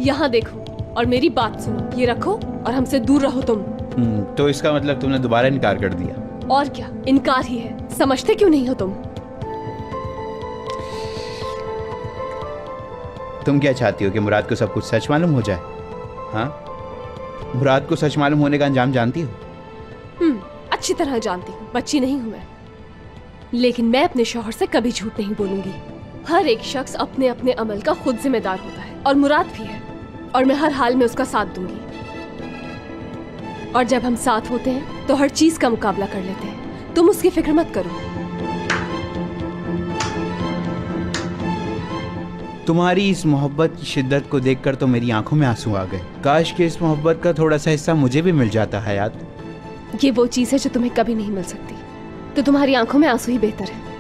यहाँ देखो और मेरी बात सुनो, ये रखो और हमसे दूर रहो तुम। तो इसका मतलब तुमने दोबारा इनकार कर दिया? और क्या, इनकार ही है। समझते क्यों नहीं हो तुम क्या चाहती हो कि मुराद को सब कुछ सच मालूम हो जाए? हाँ, मुराद को सच मालूम होने का अंजाम जानती हो? अच्छी तरह जानती हूँ, बच्ची नहीं हूँ मैं। लेकिन मैं अपने शौहर से कभी झूठ नहीं बोलूंगी। हर एक शख्स अपने अपने अमल का खुद जिम्मेदार होता है, और मुराद भी है, और मैं हर हाल में उसका साथ दूंगी। और जब हम साथ होते हैं तो हर चीज का मुकाबला कर लेते हैं। तुम उसकी फिक्र मत करो। तुम्हारी इस मोहब्बत की शिद्दत को देखकर तो मेरी आंखों में आंसू आ गए। काश कि इस मोहब्बत का थोड़ा सा हिस्सा मुझे भी मिल जाता हयात। ये वो चीज है जो तुम्हें कभी नहीं मिल सकती, तो तुम्हारी आंखों में आंसू ही बेहतर है।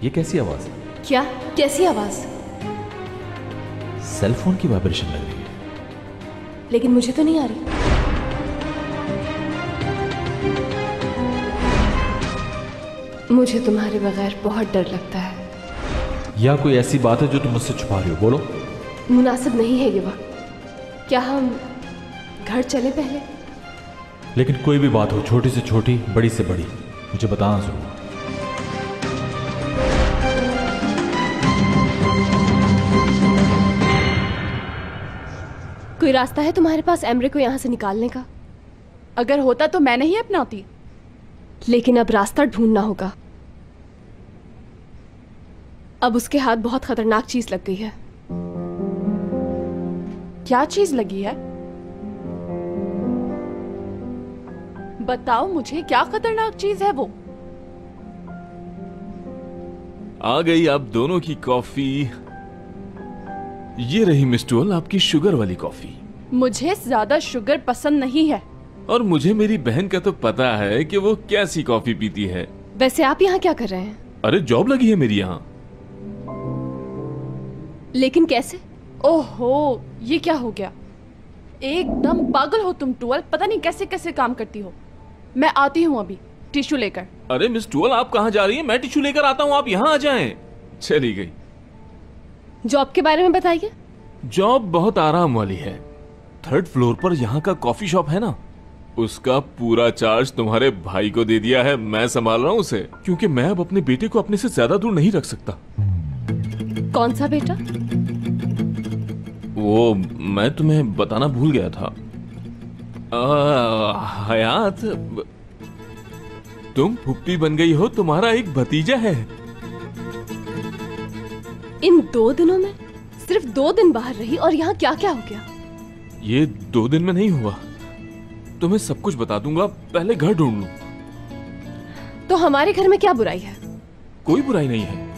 ये कैसी आवाज है? क्या? कैसी आवाज? सेल फोन की वाइब्रेशन लग रही है। लेकिन मुझे तो नहीं आ रही। मुझे तुम्हारे बगैर बहुत डर लगता है। या कोई ऐसी बात है जो तुम मुझसे छुपा रही हो? बोलो। मुनासिब नहीं है ये वक्त। क्या हम घर चले पहले? लेकिन कोई भी बात हो, छोटी से छोटी, बड़ी से बड़ी, मुझे बताना जरूर। कोई रास्ता है तुम्हारे पास एमरे को यहाँ से निकालने का? अगर होता तो मैं नहीं अपनाती। लेकिन अब रास्ता ढूंढना होगा। अब उसके हाथ बहुत खतरनाक चीज लग गई है। क्या चीज लगी है? बताओ मुझे, क्या खतरनाक चीज है वो? आ गई आप दोनों की कॉफी। ये रही मिस टोल, आपकी शुगर वाली कॉफी। मुझे ज्यादा शुगर पसंद नहीं है। और मुझे मेरी बहन का तो पता है कि वो कैसी कॉफी पीती है। वैसे आप यहाँ क्या कर रहे हैं? अरे जॉब लगी है मेरी यहाँ। लेकिन कैसे? ओहो, ये क्या हो गया? एकदम पागल हो तुम टुअल, पता नहीं कैसे कैसे काम करती हो। मैं आती हूँ अभी टिश्यू लेकर। अरे मिस टुअल, आप कहाँ जा रही हैं? मैं टिश्यू लेकर आता हूँ, आप यहाँ आ जाएं। चली गई। जॉब के बारे में बताइए। जॉब बहुत आराम वाली है। 3rd फ्लोर पर यहाँ का कॉफी शॉप है ना, उसका पूरा चार्ज तुम्हारे भाई को दे दिया है। मैं संभाल रहा हूँ उसे, क्योंकि मैं अब अपने बेटे को अपने से ज्यादा दूर नहीं रख सकता। कौन सा बेटा? वो मैं तुम्हें बताना भूल गया था। हयात, तुम फुप्पी बन गई हो, तुम्हारा एक भतीजा है। इन 2 दिनों में सिर्फ 2 दिन बाहर रही और यहाँ क्या क्या हो गया? ये 2 दिन में नहीं हुआ, तुम्हें सब कुछ बता दूंगा, पहले घर ढूंढ लूं। तो हमारे घर में क्या बुराई है? कोई बुराई नहीं है,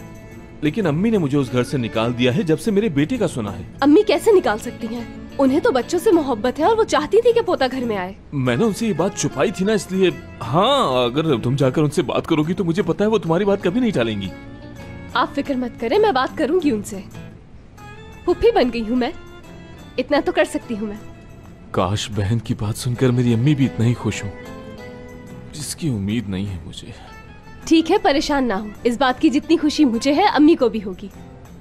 लेकिन अम्मी ने मुझे उस घर से निकाल दिया है जब से मेरे बेटे का सुना है। अम्मी कैसे निकाल सकती हैं? उन्हें तो बच्चों से मोहब्बत है और वो चाहती थी कि पोता घर में आए। मैंने उनसे ये बात छुपाई थी ना, इसलिए। हाँ, अगर तुम जाकर उनसे बात करोगी तो मुझे पता है वो तुम्हारी बात कभी नहीं टालेंगी। आप फिक्र मत करें, मैं बात करूंगी उनसे। फुफ्फी बन गई हूँ मैं, इतना तो कर सकती हूँ मैं। काश बहन की बात सुनकर मेरी अम्मी भी इतना ही खुश हो, जिसकी उम्मीद नहीं है मुझे। ठीक है, परेशान ना हो। इस बात की जितनी खुशी मुझे है, अम्मी को भी होगी।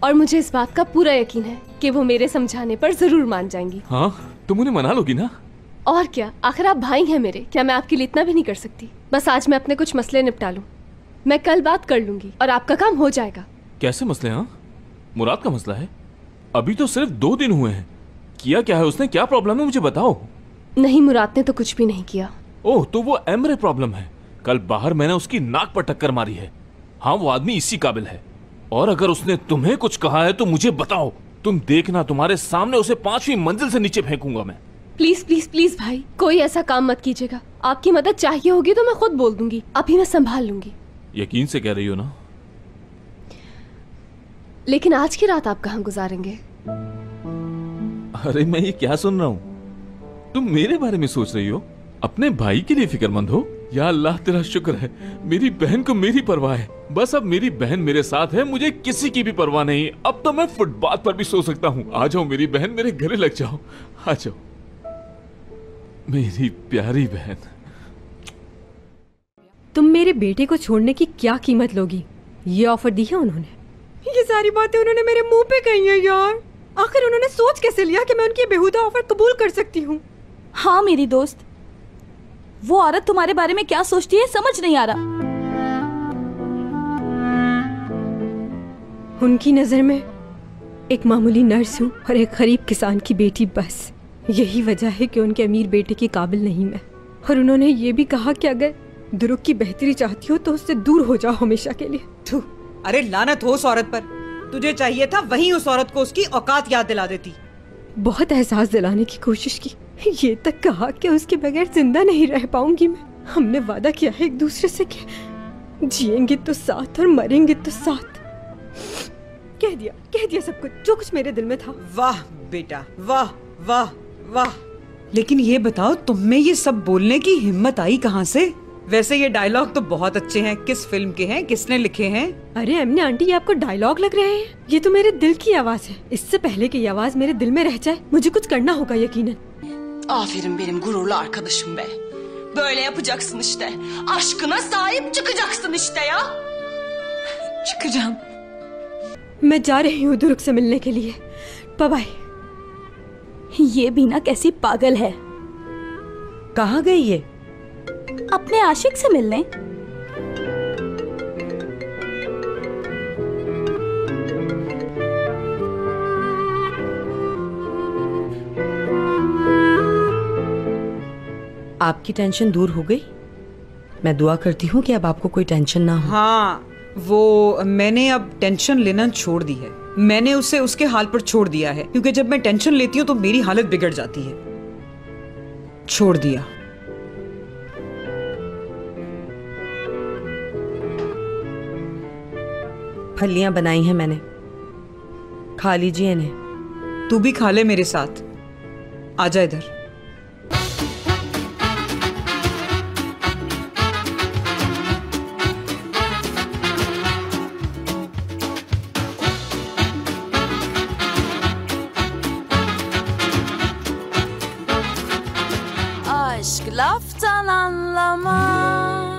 और मुझे इस बात का पूरा यकीन है कि वो मेरे समझाने पर जरूर मान जाएंगी। हाँ, तुम उन्हें मना लोगी ना? और क्या, आखिर आप भाई हैं मेरे, क्या मैं आपके लिए इतना भी नहीं कर सकती? बस आज मैं अपने कुछ मसले निपटा लूं, मैं कल बात कर लूंगी और आपका काम हो जाएगा। कैसे मसले? हाँ, मुराद का मसला है? अभी तो सिर्फ 2 दिन हुए हैं। किया क्या है उसने? क्या प्रॉब्लम है, मुझे बताओ। नहीं, मुराद ने तो कुछ भी नहीं किया। ओह, तो वो एमरे प्रॉब्लम है। कल बाहर मैंने उसकी नाक पर टक्कर मारी है। हाँ, वो आदमी इसी काबिल है। और अगर उसने तुम्हें कुछ कहा है तो मुझे बताओ। तुम देखना, तुम्हारे सामने उसे 5वीं मंजिल से नीचे फेंकूंगा मैं। प्लीज प्लीज प्लीज भाई, कोई ऐसा काम मत कीजिएगा। आपकी मदद चाहिए होगी तो मैं खुद बोल दूंगी, अभी मैं संभाल लूंगी। यकीन से कह रही हो ना? लेकिन आज की रात आप कहाँ गुजारेंगे? अरे मैं ये क्या सुन रहा हूँ? तुम मेरे बारे में सोच रही हो? अपने भाई के लिए फिक्रमंद हो? या अल्लाह तेरा शुक्र है, मेरी बहन को मेरी परवाह है। बस अब मेरी बहन मेरे साथ है, मुझे किसी की भी परवाह नहीं। अब तो मैं फुटपाथ पर भी सो सकता हूँ। आ जाओ मेरी बहन, मेरे गले लग जाओ। आ जाओ मेरी प्यारी बहन। तुम मेरे बेटे को छोड़ने की क्या कीमत लोगी? ये ऑफर दी है उन्होंने? ये सारी बातें उन्होंने मेरे मुंह पे कही है यार। आखिर उन्होंने सोच कैसे लिया कि मैं उनकी बेहुदा ऑफर कबूल कर सकती हूँ? हाँ मेरी दोस्त, वो औरत तुम्हारे बारे में क्या सोचती है समझ नहीं आ रहा। उनकी नजर में एक मामूली नर्स हूँ और एक गरीब किसान की बेटी, बस यही वजह है कि उनके अमीर बेटे के काबिल नहीं मैं। और उन्होंने ये भी कहा कि अगर दुरुक की बेहतरी चाहती हो तो उससे दूर हो जाओ हमेशा के लिए। थू, अरे लानत हो उस औरत पर। तुझे चाहिए था वहीं उस औरत को उसकी औकात याद दिला देती। बहुत एहसास दिलाने की कोशिश की, ये तक कहा कि उसके बगैर जिंदा नहीं रह पाऊंगी मैं। हमने वादा किया है एक दूसरे से कि जिएंगे तो साथ और मरेंगे तो साथ। कह दिया सब कुछ, जो कुछ मेरे दिल में था। वाह बेटा, वाह वाह वाह। लेकिन ये बताओ, तुम में ये सब बोलने की हिम्मत आई कहाँ से? वैसे ये डायलॉग तो बहुत अच्छे हैं। किस फिल्म के हैं? किसने लिखे हैं? अरे एमने आंटी, ये आपको डायलॉग लग रहे हैं? ये तो मेरे दिल की आवाज है। इससे पहले कि ये आवाज मेरे दिल में रह जाए मुझे कुछ करना होगा यकीनन। Aferin benim gururlu arkadaşım be. Böyle yapacaksın işte. Aşkına sahip çıkacaksın işte ya. Çıkacağım. मैं जा रही हूँ दुरुक से मिलने के लिए। Bye bye. ये बीना कैसी पागल है। कहाँ गई ये? अपने आशिक से मिलने। आपकी टेंशन दूर हो गई? मैं दुआ करती हूँ कि अब आपको कोई टेंशन ना हो। हाँ, वो मैंने अब टेंशन लेना छोड़ दी है। मैंने उसे उसके हाल पर छोड़ दिया है, क्योंकि जब मैं टेंशन लेती हूँ तो मेरी हालत बिगड़ जाती है। छोड़ दिया। फलियां बनाई हैं मैंने, खा लीजिए इन्हें। तू भी खा ले मेरे साथ। आजा इधर। Aşk laftan anlamaz.